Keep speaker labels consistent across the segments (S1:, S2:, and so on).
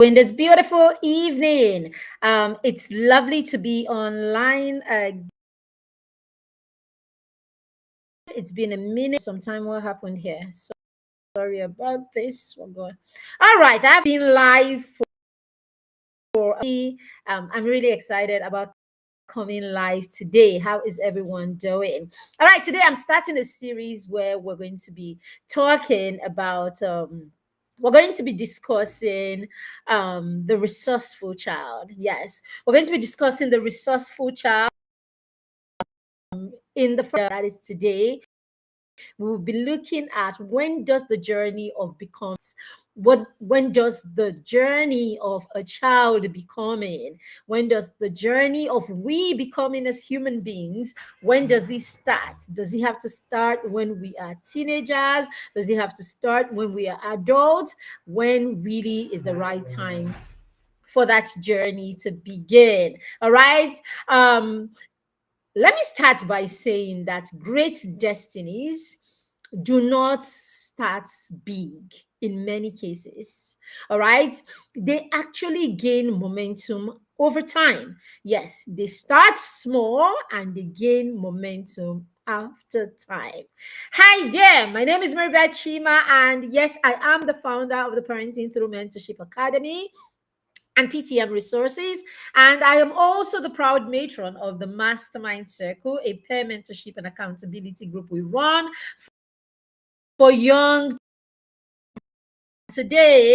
S1: In this beautiful evening. It's lovely to be online. It's been a minute. Sometime what happened here? Sorry about this. We're going. All right, I've been live for. I'm really excited about coming live today. How is everyone doing? All right, today I'm starting a series where we're going to be talking about. We're going to be discussing the resourceful child. Yes, we're going to be discussing the resourceful child in the that is today. We will be looking at when does the journey of becomes what when does the journey of a child becoming, when does the journey of we becoming as human beings, when does it start? Does it have to start when we are teenagers? Does it have to start when we are adults? When really is the right time for that journey to begin? All right. Let me start by saying that great destinies do not start big in many cases. All right. They actually gain momentum over time. Yes, they start small and they gain momentum after time. Hi there, my name is Maribeth Chima, and yes, I am the founder of the Parenting Through Mentorship Academy and PTM Resources. And I am also the proud matron of the Mastermind Circle, a peer mentorship and accountability group we run for young. Today,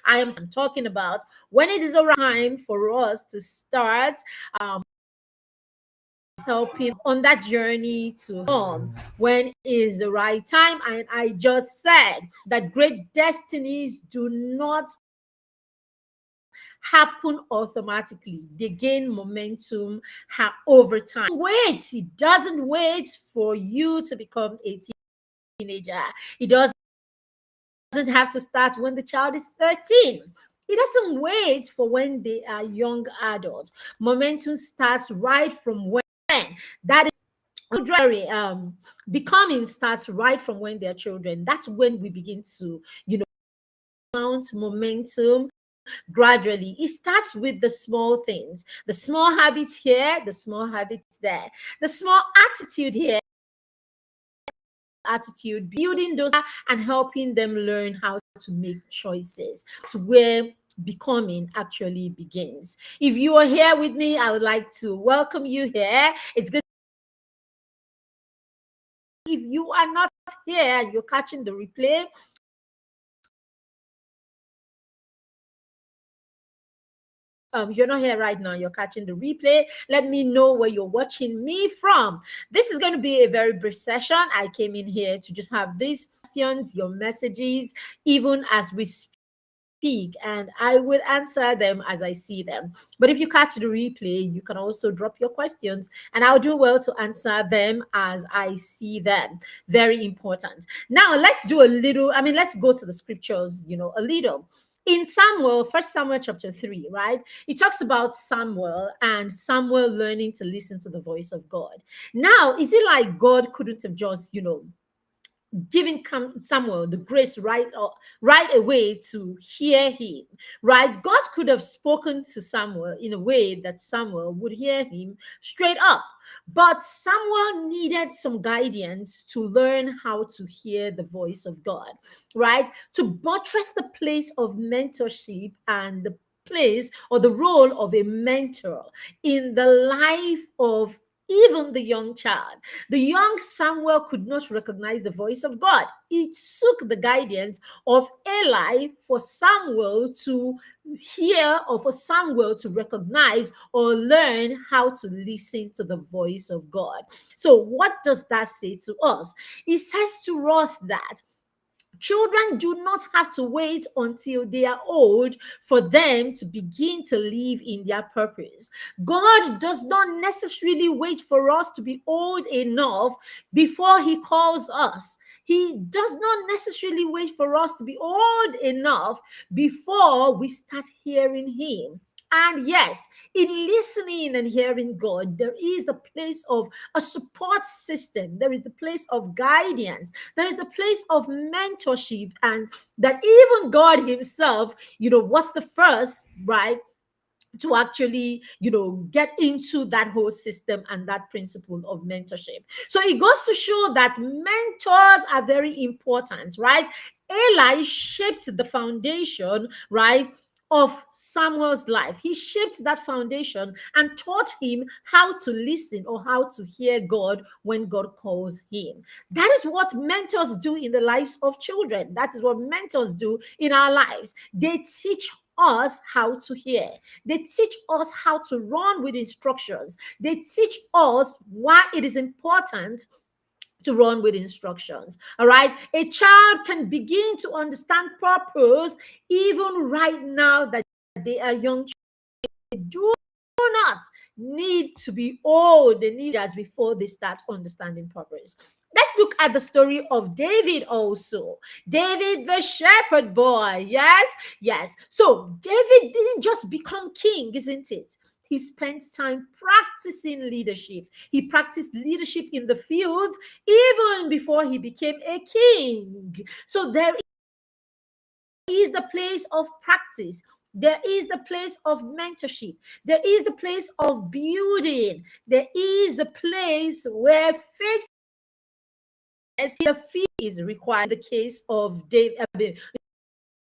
S1: I am talking about when it is the right time for us to start helping on that journey to home. When is the right time? And I just said that great destinies do not happen automatically. They gain momentum over time. Wait, it doesn't wait for you to become a teenager. It doesn't have to start when the child is 13. It doesn't wait for when they are young adults. Momentum starts right from when that is becoming starts right from when they're children. That's when we begin to, mount momentum gradually. It starts with the small things, the small habits here, the small habits there, the small attitude here, attitude, building those and helping them learn how to make choices. That's where becoming actually begins. If you are here with me, I would like to welcome you here. It's good. If you are not here, you're catching the replay. You're not here right now, you're catching the replay. Let me know where you're watching me from. This is going to be a very brief session. I came in here to just have these questions, your messages, even as we speak, and I will answer them as I see them. But if you catch the replay, you can also drop your questions and I'll do well to answer them as I see them. Very important. Now let's do a little, let's go to the scriptures, a little. In Samuel, First Samuel chapter 3, right? It talks about Samuel and Samuel learning to listen to the voice of God. Now, is it like God couldn't have just, giving Samuel the grace right away to hear him, right? God could have spoken to Samuel in a way that Samuel would hear him straight up. But Samuel needed some guidance to learn how to hear the voice of God, right? To buttress the place of mentorship and the place or the role of a mentor in the life of even the young child. The young Samuel could not recognize the voice of God. It took the guidance of Eli for Samuel to hear or for Samuel to recognize or learn how to listen to the voice of God. So, what does that say to us? It says to us that children do not have to wait until they are old for them to begin to live in their purpose. God does not necessarily wait for us to be old enough before He calls us. He does not necessarily wait for us to be old enough before we start hearing Him. And yes, in listening and hearing God, there is a place of a support system. There is a place of guidance. There is a place of mentorship, and that even God Himself, was the first, right, to actually, get into that whole system and that principle of mentorship. So it goes to show that mentors are very important, right? Eli shaped the foundation, right, of Samuel's life. He shaped that foundation and taught him how to listen or how to hear God when God calls him. That is what mentors do in the lives of children. That is what mentors do in our lives. They teach us how to hear. They teach us how to run with instructions. They teach us why it is important to run with instructions. All right. A child can begin to understand purpose even right now that they are young. They do not need to be old. They need us before they start understanding purpose. Let's look at the story of David also. David, the shepherd boy. Yes, yes. So David didn't just become king, isn't it? He spent time practicing leadership. He practiced leadership in the fields even before he became a king. So there is the place of practice. There is the place of mentorship. There is the place of building. There is a place where faith, the fear is required. In the case of David,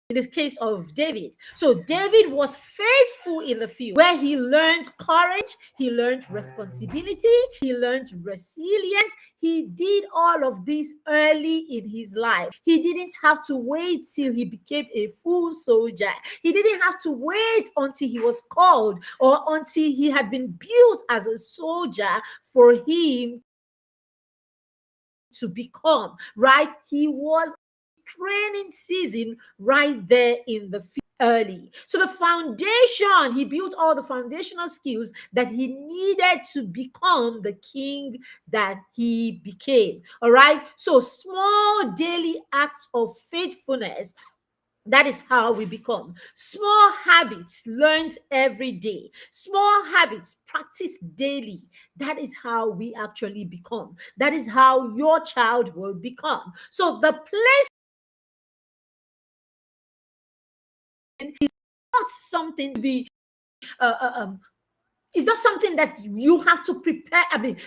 S1: in this case of David. So David was faithful in the field where he learned courage, he learned responsibility, he learned resilience. He did all of this early in his life. He didn't have to wait till he became a full soldier. He didn't have to wait until he was called or until he had been built as a soldier for him to become, right? He was training season right there in the field early. So the foundation, he built all the foundational skills that he needed to become the king that he became. All right. So small daily acts of faithfulness, that is how we become. Small habits learned every day. Small habits practiced daily. That is how we actually become. That is how your child will become. So the place is not something to be uh, uh, um, it's not something that you have to prepare,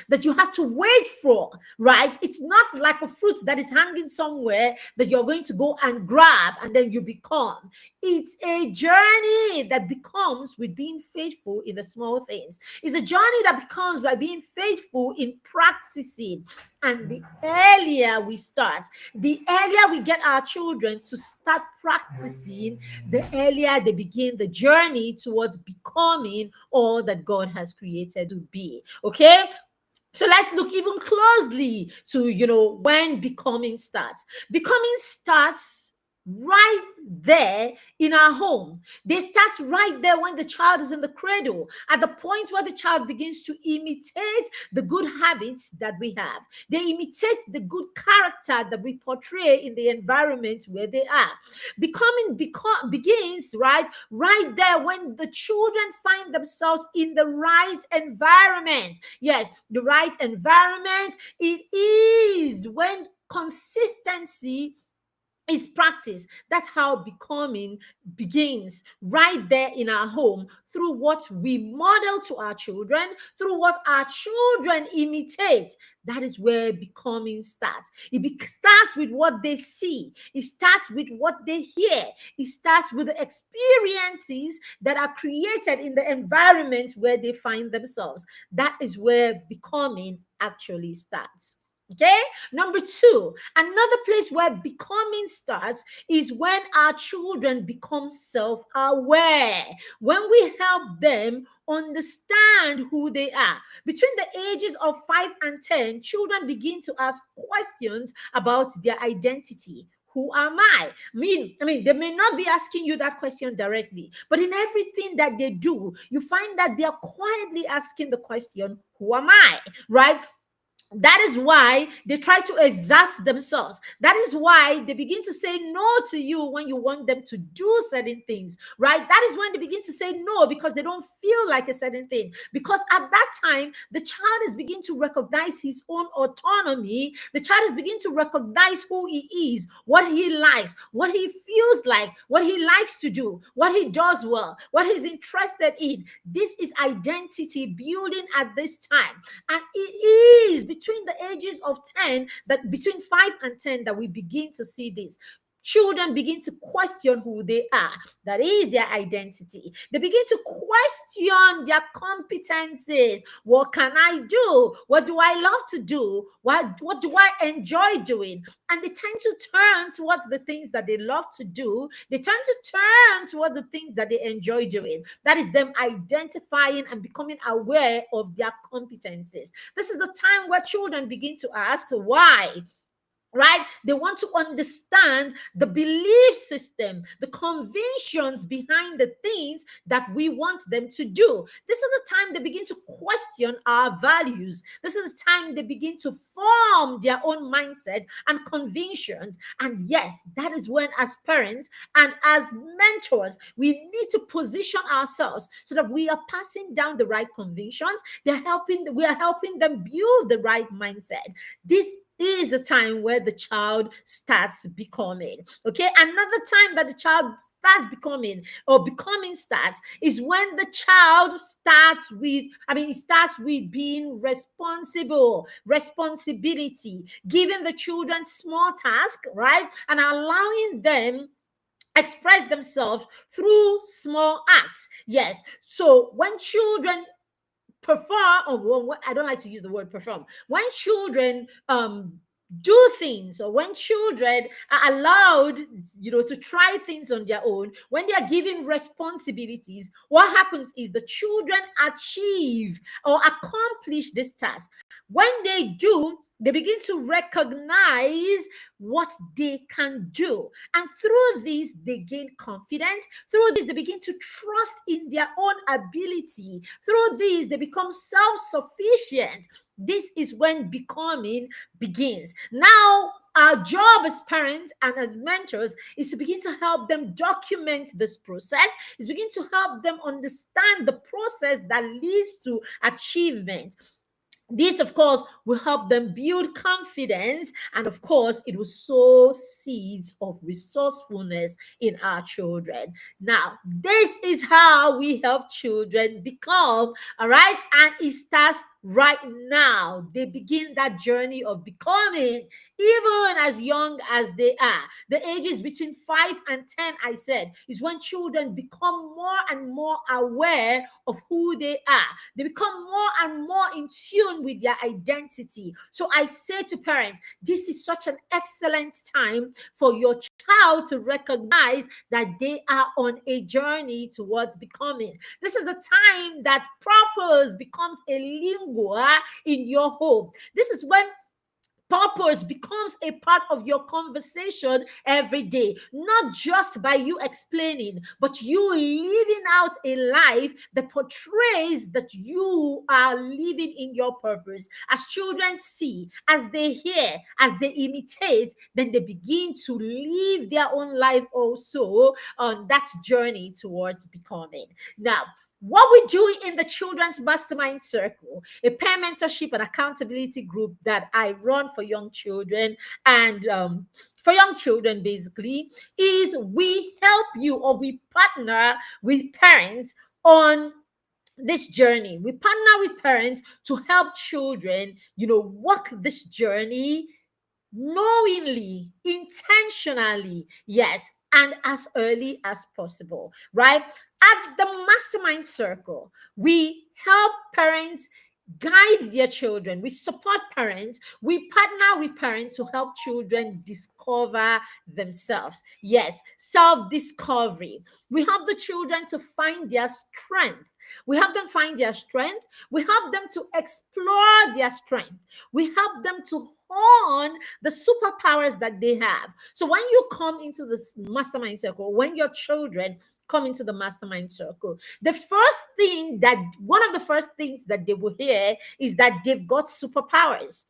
S1: that you have to wait for, right? It's not like a fruit that is hanging somewhere that you're going to go and grab and then you become. It's a journey that becomes with being faithful in the small things. It's a journey that becomes by being faithful in practicing. And the earlier we start, the earlier we get our children to start practicing, the earlier they begin the journey towards becoming all that God has created to be. Okay? So let's look even closely to, when becoming starts. Becoming starts right there in our home. They start right there when the child is in the cradle, at the point where the child begins to imitate the good habits that we have. They imitate the good character that we portray in the environment where they are. Becoming begins right there when the children find themselves in the right environment. Yes, the right environment. It is when consistency is practice. That's how becoming begins right there in our home, through what we model to our children, through what our children imitate. That is where becoming starts. Starts with what they see, it starts with what they hear, it starts with the experiences that are created in the environment where they find themselves. That is where becoming actually starts. Okay, number two, another place where becoming starts is when our children become self aware, when we help them understand who they are. Between the ages of 5 and 10, children begin to ask questions about their identity. Who am I? I mean, they may not be asking you that question directly, but in everything that they do, you find that they are quietly asking the question, who am I? Right? That is why they try to exert themselves. That is why they begin to say no to you when you want them to do certain things, right? That is when they begin to say no because they don't feel like a certain thing. Because at that time, the child is beginning to recognize his own autonomy. The child is beginning to recognize who he is, what he likes, what he feels like, what he likes to do, what he does well, what he's interested in. This is identity building at this time. And it is between the ages of 10, that between 5 and 10, that we begin to see this. Children begin to question who they are. That is their identity. They begin to question their competencies. What can I do? What do I love to do? What do I enjoy doing? And they tend to turn towards the things that they love to do. They tend to turn towards the things that they enjoy doing. That is them identifying and becoming aware of their competencies. This is the time where children begin to ask why. Right? They want to understand the belief system, the convictions behind the things that we want them to do. This is the time they begin to question our values. This is the time they begin to form their own mindset and convictions. And yes, that is when, as parents and as mentors, we need to position ourselves so that we are passing down the right convictions. We are helping them build the right mindset. This is a time where the child starts becoming. Okay, another time that the child starts becoming, or becoming starts, is when the child starts with, it starts with being responsible, responsibility, giving the children small tasks, right, and allowing them express themselves through small acts. Yes, so when children perform, or I don't like to use the word perform, when children do things, or when children are allowed, to try things on their own, when they are given responsibilities, what happens is the children achieve or accomplish this task. When they do, they begin to recognize what they can do. And through this, they gain confidence. Through this, they begin to trust in their own ability. Through this, they become self-sufficient. This is when becoming begins. Now, our job as parents and as mentors is to begin to help them document this process, is begin to help them understand the process that leads to achievement. This, of course, will help them build confidence, and of course, it will sow seeds of resourcefulness in our children. Now, this is how we help children become, all right? And it starts right now. They begin that journey of becoming, even as young as they are. The ages between 5 and 10, I said, is when children become more and more aware of who they are. They become more and more in tune with their identity. So I say to parents, this is such an excellent time for your child to recognize that they are on a journey towards becoming. This is the time that purpose becomes a lingua in your home. This is when purpose becomes a part of your conversation every day, not just by you explaining, but you living out a life that portrays that you are living in your purpose. As children see, as they hear, as they imitate, then they begin to live their own life also on that journey towards becoming. Now, what we do in the Children's Mastermind Circle, a peer mentorship and accountability group that I run for young children, and for young children basically, is we help you, or we partner with parents on this journey. We partner with parents to help children, walk this journey knowingly, intentionally, yes, and as early as possible, right? At the Mastermind Circle, we help parents guide their children. We support parents. We partner with parents to help children discover themselves. Yes, self-discovery. We help the children to find their strength. We help them find their strength. We help them to explore their strength. We help them to hone the superpowers that they have. So when you come into this Mastermind Circle, when your children come into the Mastermind Circle, one of the first things that they will hear is that they've got superpowers.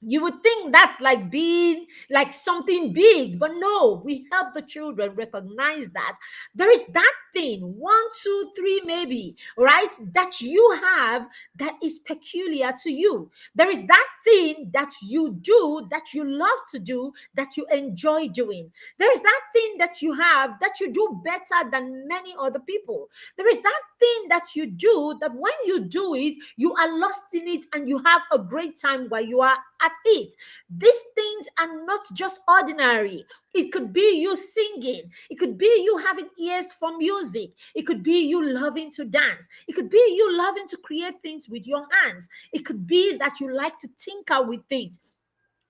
S1: You would think that's like being like something big, but no, we help the children recognize that there is that thing, one, two, three, maybe, right, that you have that is peculiar to you. There is that thing that you do, that you love to do, that you enjoy doing. There is that thing that you have that you do better than many other people. There is that thing that you do that when you do it, you are lost in it and you have a great time while you are at it. These things are not just ordinary. It could be you singing. It could be you having ears for music. It could be you loving to dance. It could be you loving to create things with your hands. It could be that you like to tinker with things.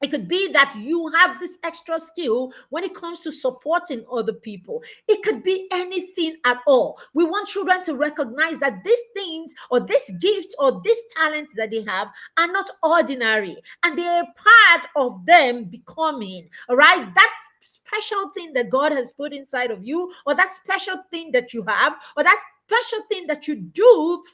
S1: It could be that you have this extra skill when it comes to supporting other people. It could be anything at all. We want children to recognize that these things or this gift or this talent that they have are not ordinary, and they're part of them becoming, all right? That special thing that God has put inside of you, or that special thing that you have, or that special thing that you do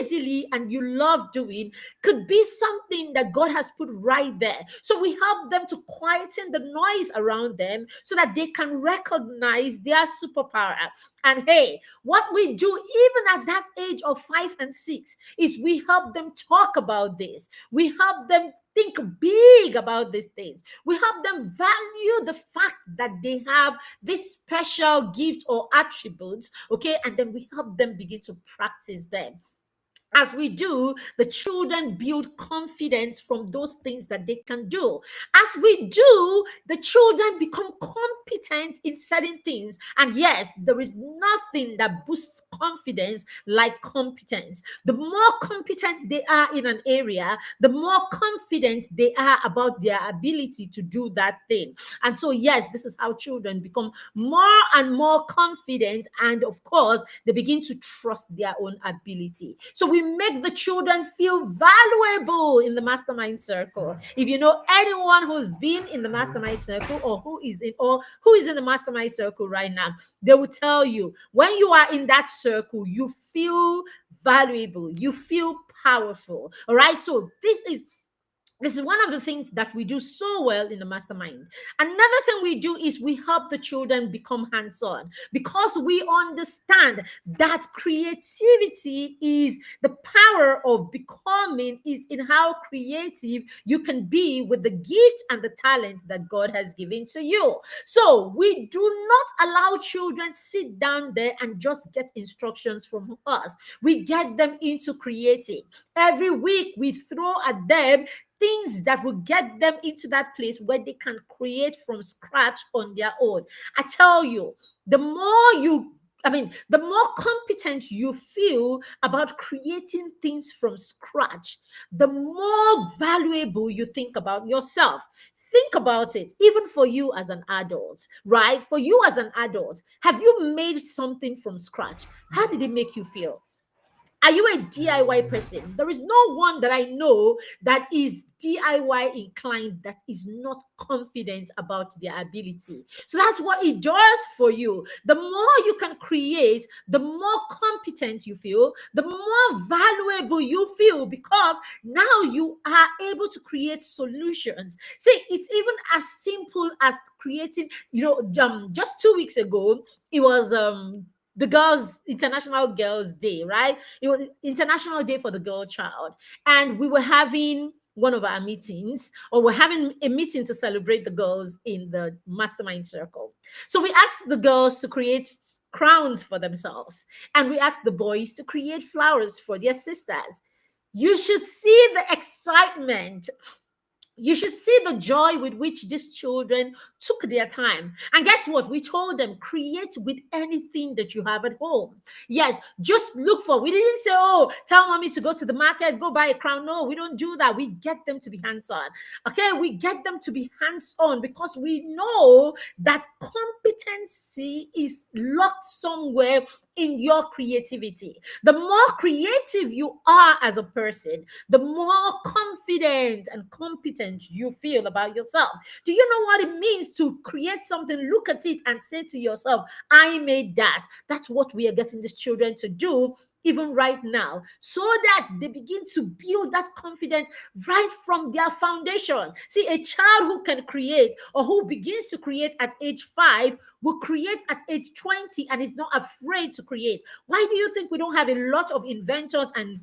S1: easily and you love doing, could be something that God has put right there. So we help them to quieten the noise around them so that they can recognize their superpower. And hey, what we do even at that age of 5 and 6 is we help them talk about this. We help them think big about these things. We help them value the fact that they have this special gift or attributes, okay? And then we help them begin to practice them. As we do, the children build confidence from those things that they can do. As we do, the children become competent in certain things. And yes, there is nothing that boosts confidence like competence. The more competent they are in an area, the more confident they are about their ability to do that thing. And so, yes, this is how children become more and more confident. And of course, they begin to trust their own ability. So we make the children feel valuable in the mastermind circle. If you know anyone who's been in the mastermind circle, or who is in the mastermind circle right now, they will tell you when you are in that circle, you feel valuable, you feel powerful. All right. So this is one of the things that we do so well in the mastermind. Another thing we do is we help the children become hands-on, because we understand that creativity is the power of becoming, is in how creative you can be with the gifts and the talents that God has given to you. So we do not allow children sit down there and just get instructions from us. We get them into creating. Every week we throw at them things that will get them into that place where they can create from scratch on their own. I tell you, the more competent you feel about creating things from scratch, the more valuable you think about yourself. Think about it, even for you as an adult, right? For you as an adult, have you made something from scratch? How did it make you feel? Are you a DIY person? There is no one that I know that is DIY inclined that is not confident about their ability. So that's what it does for you. The more you can create, the more competent you feel, the more valuable you feel, because now you are able to create solutions. See, it's even as simple as creating, just 2 weeks ago, it was the girls International Girls Day, right? It was International Day for the Girl Child, and we were having one of our meetings, or we're having a meeting to celebrate the girls in the mastermind circle. So we asked the girls to create crowns for themselves, and we asked the boys to create flowers for their sisters. You should see the excitement. You should see the joy with which these children took their time. And guess what? We told them, create with anything that you have at home. Yes, just look for. We didn't say, oh, tell mommy to go to the market, go buy a crown. No, we don't do that. We get them to be hands-on. Okay, we get them to be hands-on because we know that competency is locked somewhere in your creativity. The more creative you are as a person, the more confident and competent you feel about yourself. Do you know what it means to create something, look at it and say to yourself, I made that? That's what we are getting these children to do even right now, so that they begin to build that confidence right from their foundation. See, a child who can create or who begins to create at age 5 will create at age 20 and is not afraid to create. Why do you think we don't have a lot of inventors and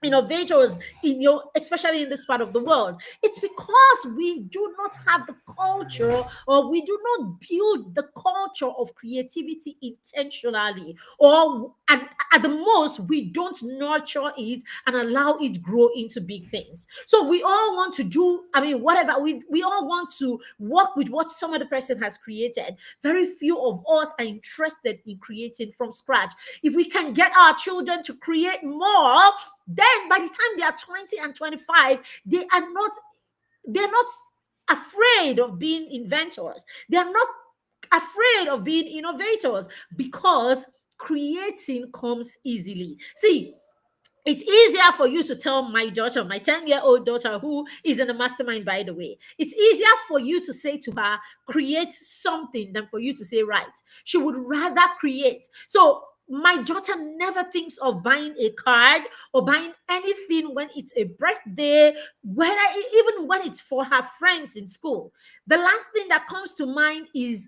S1: innovators in your, especially in this part of the world? It's because we do not have the culture, or we do not build the culture of creativity intentionally, or at the most we don't nurture it and allow it grow into big things. So we all want to do, I mean, whatever, we all want to work with what some other person has created. Very few of us are interested in creating from scratch. If we can get our children to create more, then by the time they are 20 and 25, they're not afraid of being inventors. They're not afraid of being innovators, because creating comes easily. See, it's easier for you to tell my daughter, my 10-year-old daughter, who is in a mastermind, by the way, it's easier for you to say to her, create something, than for you to say, right. She would rather create. So my daughter never thinks of buying a card or buying anything when it's a birthday, even when it's for her friends in school. The last thing that comes to mind is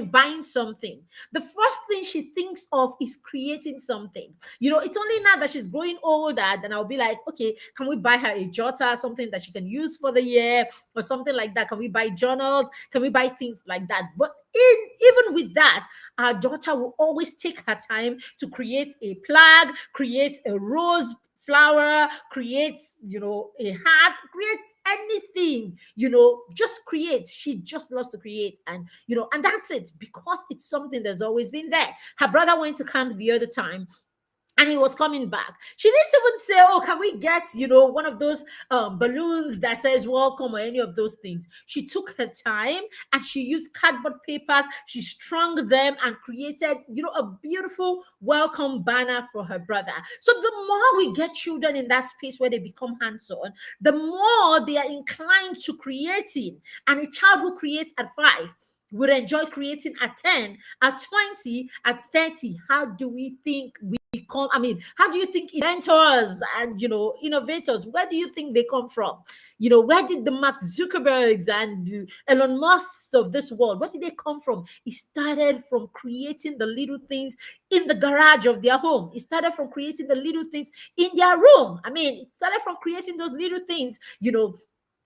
S1: buying something. The first thing she thinks of is creating something. It's only now that she's growing older, then I'll be like, okay, can we buy her a jotter, something that she can use for the year or something like that? Can we buy journals? Can we buy things like that? But even with that, our daughter will always take her time to create a flag, create a rose flower, create, a hat, create anything, just create. She just loves to create. And that's it, because it's something that's always been there. Her brother went to camp the other time, and he was coming back. She didn't even say, oh, can we get, one of those balloons that says welcome or any of those things. She took her time and she used cardboard papers. She strung them and created, a beautiful welcome banner for her brother. So the more we get children in that space where they become hands-on, the more they are inclined to creating. And a child who creates at 5 would enjoy creating at 10, at 20, at 30. How do we think we come? How do you think inventors and innovators, where do you think they come from? Where did the Mark Zuckerbergs and Elon Musks of this world, where did they come from? It started from creating the little things in the garage of their home. It started from creating the little things in their room. It started from creating those little things,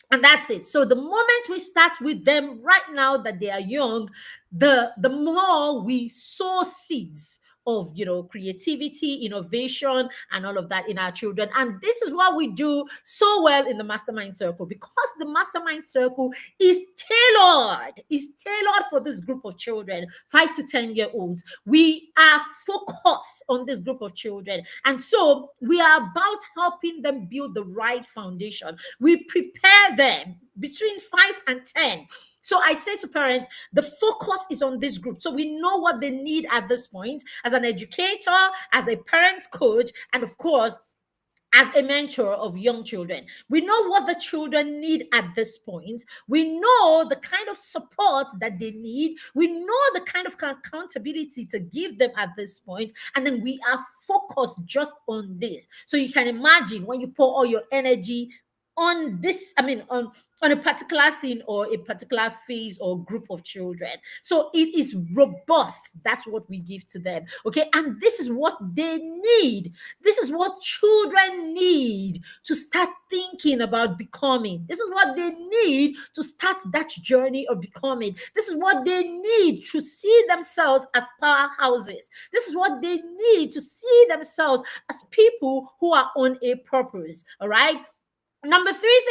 S1: and that's it. So the moment we start with them right now that they are young, the more we sow seeds of creativity, innovation, and all of that in our children. And this is what we do so well in the mastermind circle, because the mastermind circle is tailored for this group of children, 5 to 10-year-olds. We are focused on this group of children, and so we are about helping them build the right foundation. We prepare them between 5 and 10. So I say to parents, the focus is on this group. So we know what they need at this point as an educator, as a parent coach, and of course, as a mentor of young children. We know what the children need at this point. We know the kind of support that they need. We know the kind of accountability to give them at this point. And then we are focused just on this. So you can imagine when you pour all your energy on this, on a particular thing or a particular phase or group of children. So it is robust. That's what we give to them. Okay. And this is what they need. This is what children need to start thinking about becoming. This is what they need to start that journey of becoming. This is what they need to see themselves as powerhouses. This is what they need to see themselves as people who are on a purpose. All right. Number three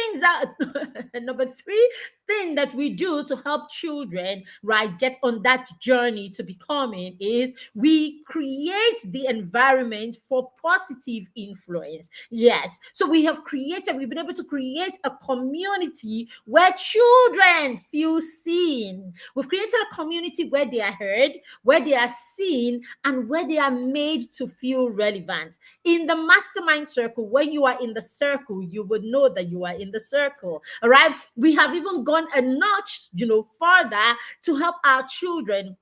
S1: thing that we do to help children, right, get on that journey to becoming is we create the environment for positive influence. Yes. So we've been able to create a community where children feel seen. We've created a community where they are heard, where they are seen, and where they are made to feel relevant. In the mastermind circle, when you are in the circle, you would know that you are in the circle. All right. We have even gone a notch, further to help our children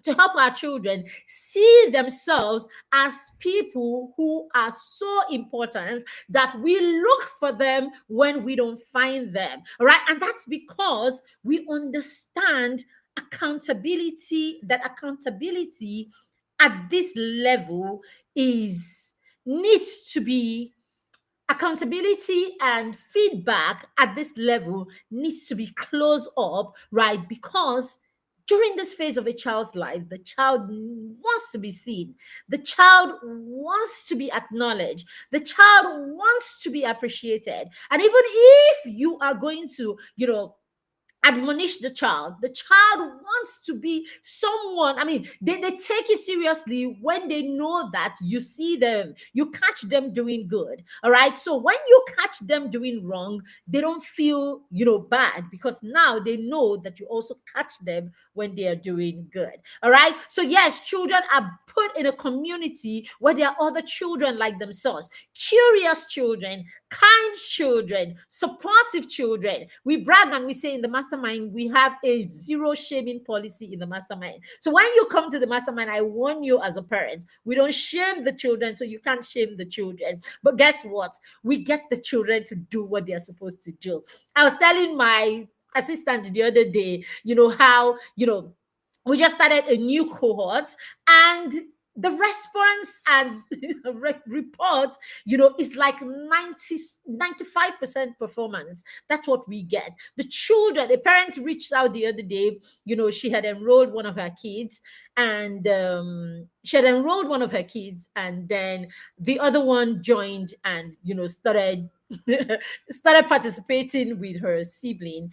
S1: to help our children see themselves as people who are so important that we look for them when we don't find them. All right. And that's because we understand accountability, that accountability at this level is needs to be accountability and feedback at this level needs to be close up, right? Because during this phase of a child's life, the child wants to be seen, the child wants to be acknowledged, the child wants to be appreciated. And even if you are going to, admonish the child wants to be someone. I mean, they take it seriously when they know that you see them, you catch them doing good. All right. So when you catch them doing wrong, they don't feel, bad, because now they know that you also catch them when they are doing good. All right. So yes, children are put in a community where there are other children like themselves, curious children, kind children, supportive children. We brag and we say in the mastermind, we have a zero shaming policy in the mastermind. So when you come to the mastermind, I warn you as a parent, we don't shame the children, so you can't shame the children. But guess what? We get the children to do what they're supposed to do. I was telling my assistant the other day, how, we just started a new cohort, and the response and reports, is like 95% performance. That's what we get. The children, the parents reached out the other day, she had enrolled one of her kids, and and then the other one joined and, started started participating with her sibling.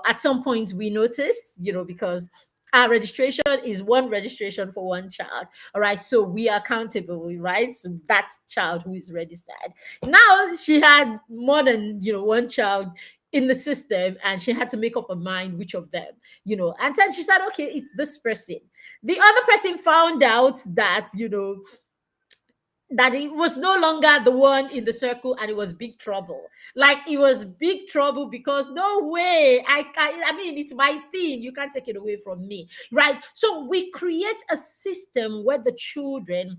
S1: At some point we noticed, because our registration is one registration for one child. All right. So we are accountable, right? So that child who is registered. Now she had more than, one child in the system, and she had to make up her mind which of them, and then she said, okay, it's this person. The other person found out that, that it was no longer the one in the circle, and it was big trouble. Like, it was big trouble, because no way, I mean, it's my thing, you can't take it away from me, right? So we create a system where the children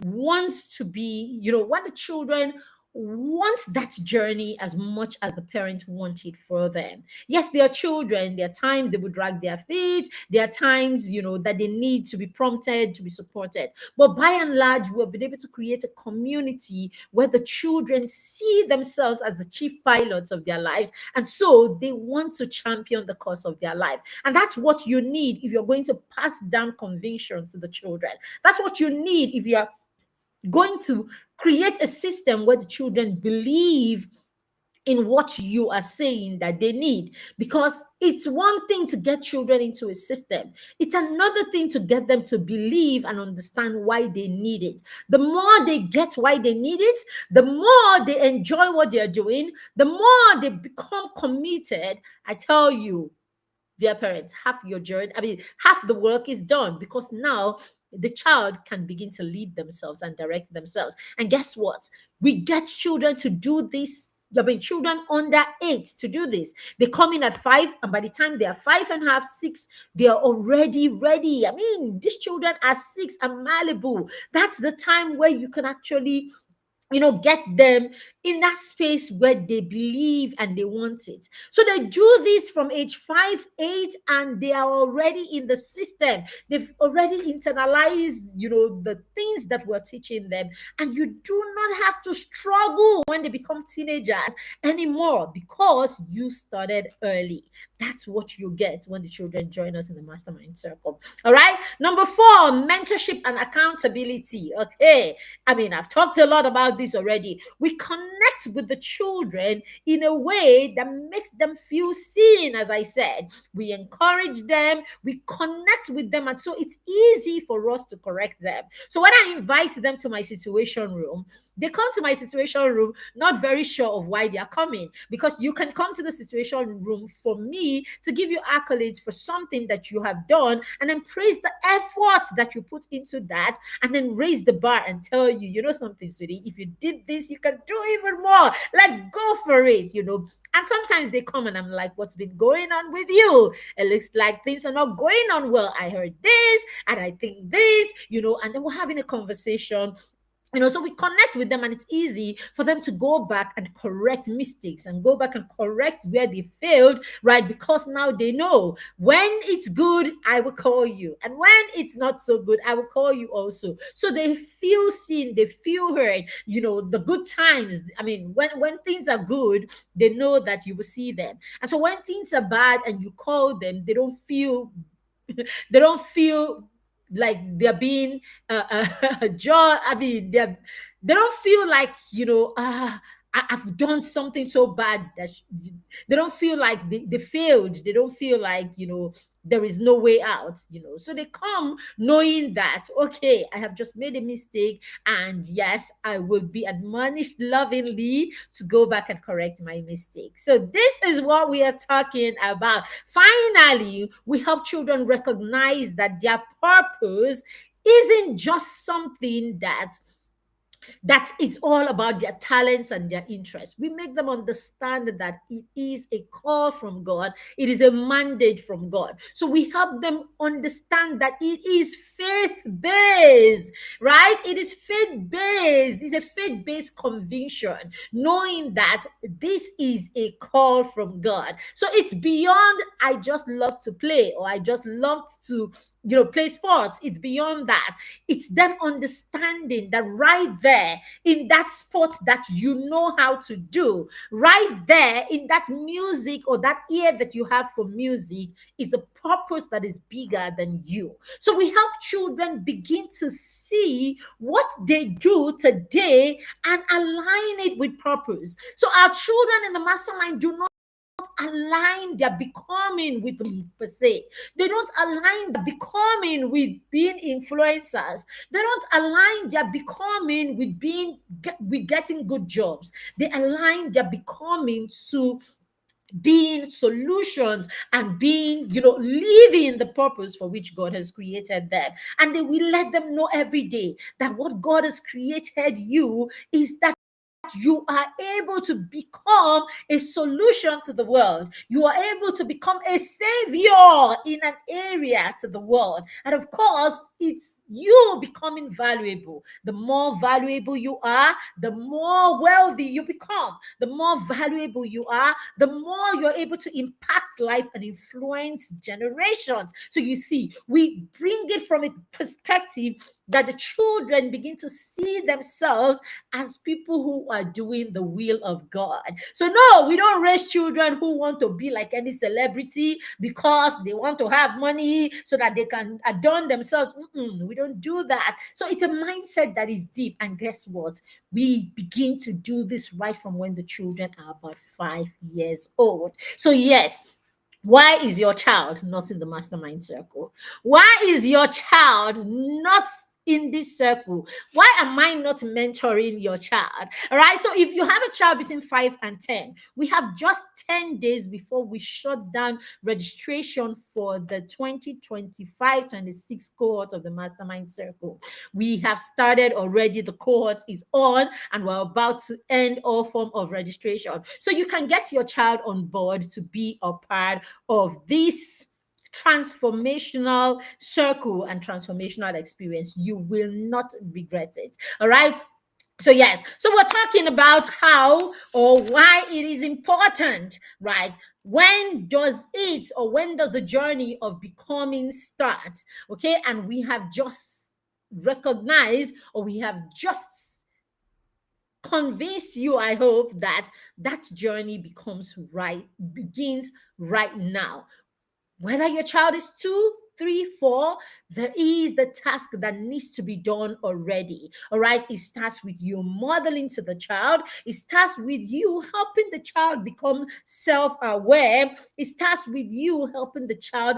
S1: wants to be, what the children wants that journey as much as the parent want it for them. Yes, they are children. There are times they will drag their feet. There are times, that they need to be prompted, to be supported. But by and large, we've been able to create a community where the children see themselves as the chief pilots of their lives. And so they want to champion the cause of their life. And that's what you need if you're going to pass down convictions to the children. That's what you need if you're going to create a system where the children believe in what you are saying that they need. Because it's one thing to get children into a system, it's another thing to get them to believe and understand why they need it. The more they get why they need it, the more they enjoy what they're doing, the more they become committed. I tell you, dear parents, half your journey, I mean, half the work is done, because now the child can begin to lead themselves and direct themselves. And guess what? We get children to do this. I mean, children under 8 to do this. They come in at 5, and by the time they are 5.5, 6, they are already ready. I mean, these children are 6 and Malibu. That's the time where you can actually, get them in that space where they believe and they want it. So they do this from age 5, 8, and they are already in the system. They've already internalized, the things that we're teaching them. And you do not have to struggle when they become teenagers anymore, because you started early. That's what you get when the children join us in the mastermind circle. All right. Number 4, mentorship and accountability. Okay. I mean, I've talked a lot about this already. We connect with the children in a way that makes them feel seen. As I said, we encourage them, we connect with them, and so it's easy for us to correct them. So when I invite them to my situation room, they come to my situation room not very sure of why they are coming, because you can come to the situation room for me to give you accolades for something that you have done, and then praise the effort that you put into that, and then raise the bar and tell you, something, sweetie, if you did this, you can do even more. Let's go for it. And sometimes they come and I'm like, what's been going on with you? It looks like things are not going on well. I heard this and I think this, and then we're having a conversation. So we connect with them, and it's easy for them to go back and correct mistakes and go back and correct where they failed, right? Because now they know when it's good, I will call you, and when it's not so good, I will call you also. So they feel seen, they feel heard. The good times. I mean, when things are good, they know that you will see them, and so when things are bad and you call them, they don't feel like they're being jaw. I mean, they don't feel like I've done something so bad that they don't feel like they failed. They don't feel like there is no way out. So they come knowing that, okay, I have just made a mistake, and yes, I will be admonished lovingly to go back and correct my mistake. So this is what we are talking about. Finally, we help children recognize that their purpose isn't just something that is all about their talents and their interests. We make them understand that it is a call from God, it is a mandate from God. So we help them understand that it is faith based, right? It is faith based, it's a faith based conviction, knowing that this is a call from God. So it's beyond, I just love to play, or I just love to play sports. It's beyond that. It's them understanding that right there in that sport that you know how to do, right there in that music or that ear that you have for music, is a purpose that is bigger than you. So we help children begin to see what they do today and align it with purpose. So our children in the mastermind do not align their becoming with me per se. They don't align their becoming with being influencers. They don't align their becoming with with getting good jobs. They align their becoming to being solutions and being, living the purpose for which God has created them. And they will let them know every day that what God has created you is that you are able to become a solution to the world. You are able to become a savior in an area to the world. And of course, it's you becoming valuable. The more valuable you are, the more wealthy you become. The more valuable you are, the more you're able to impact life and influence generations. So you see, we bring it from a perspective that the children begin to see themselves as people who are doing the will of God. So no, we don't raise children who want to be like any celebrity because they want to have money so that they can adorn themselves. We don't do that. So it's a mindset that is deep. And guess what? We begin to do this right from when the children are about 5 years old. So yes, why is your child not in the mastermind circle? Why is your child not in this circle? Why am I not mentoring your child? All right. So if you have a child between 5 and 10, we have just 10 days before we shut down registration for the 2025-26 cohort of the mastermind circle. We have started already. The cohort is on, and we're about to end all form of registration. So you can get your child on board to be a part of this transformational circle and transformational experience. You will not regret it. All right. So yes, so we're talking about how or why it is important, right? When does the journey of becoming start? Okay, and we have just recognized, or we have just convinced you, I hope, that that journey begins right now. Whether your child is 2, 3, 4, there is the task that needs to be done already. All right. It starts with you modeling to the child. It starts with you helping the child become self-aware. It starts with you helping the child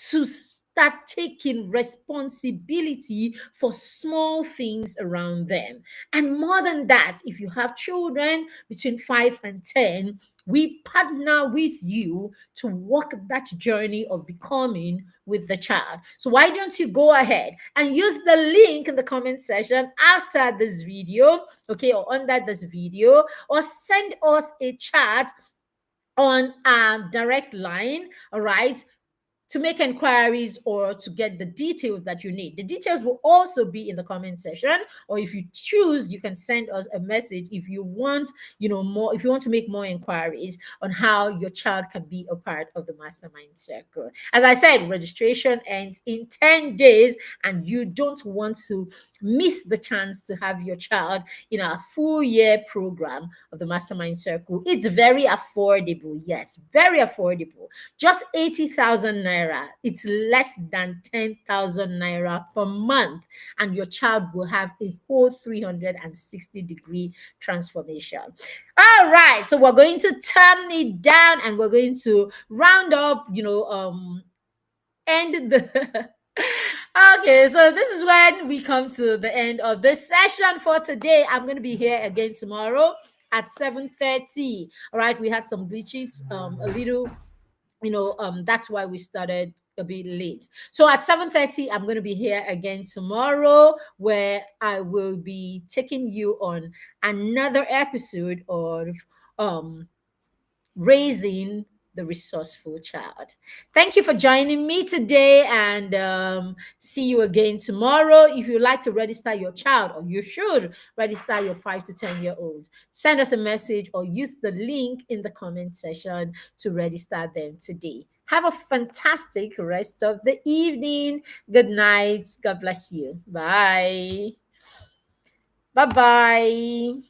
S1: to start taking responsibility for small things around them. And more than that, if you have children between 5 and 10, we partner with you to walk that journey of becoming with the child. So why don't you go ahead and use the link in the comment section after this video, okay, or under this video, or send us a chat on a direct line, all right, to make inquiries or to get the details that you need. The details will also be in the comment section, or if you choose, you can send us a message if you want, more, if you want to make more inquiries on how your child can be a part of the mastermind circle. As I said, registration ends in 10 days, and you don't want to miss the chance to have your child in our full year program of the mastermind circle. It's very affordable. Yes, very affordable. Just 80,000 naira. It's less than 10,000 naira per month. And your child will have a whole 360-degree transformation. All right. So we're going to turn it down and we're going to round up, end the. Okay, so this is when we come to the end of this session for today. I'm going to be here again tomorrow at 7:30. All right, we had some glitches, a little, that's why we started a bit late. So at 7:30, I'm going to be here again tomorrow, where I will be taking you on another episode of um raising the resourceful child. Thank you for joining me today, and see you again tomorrow. If you'd like to register your child, or you should register your 5 to 10-year-old, send us a message or use the link in the comment section to register them today. Have a fantastic rest of the evening. Good night. God bless you. Bye. Bye bye.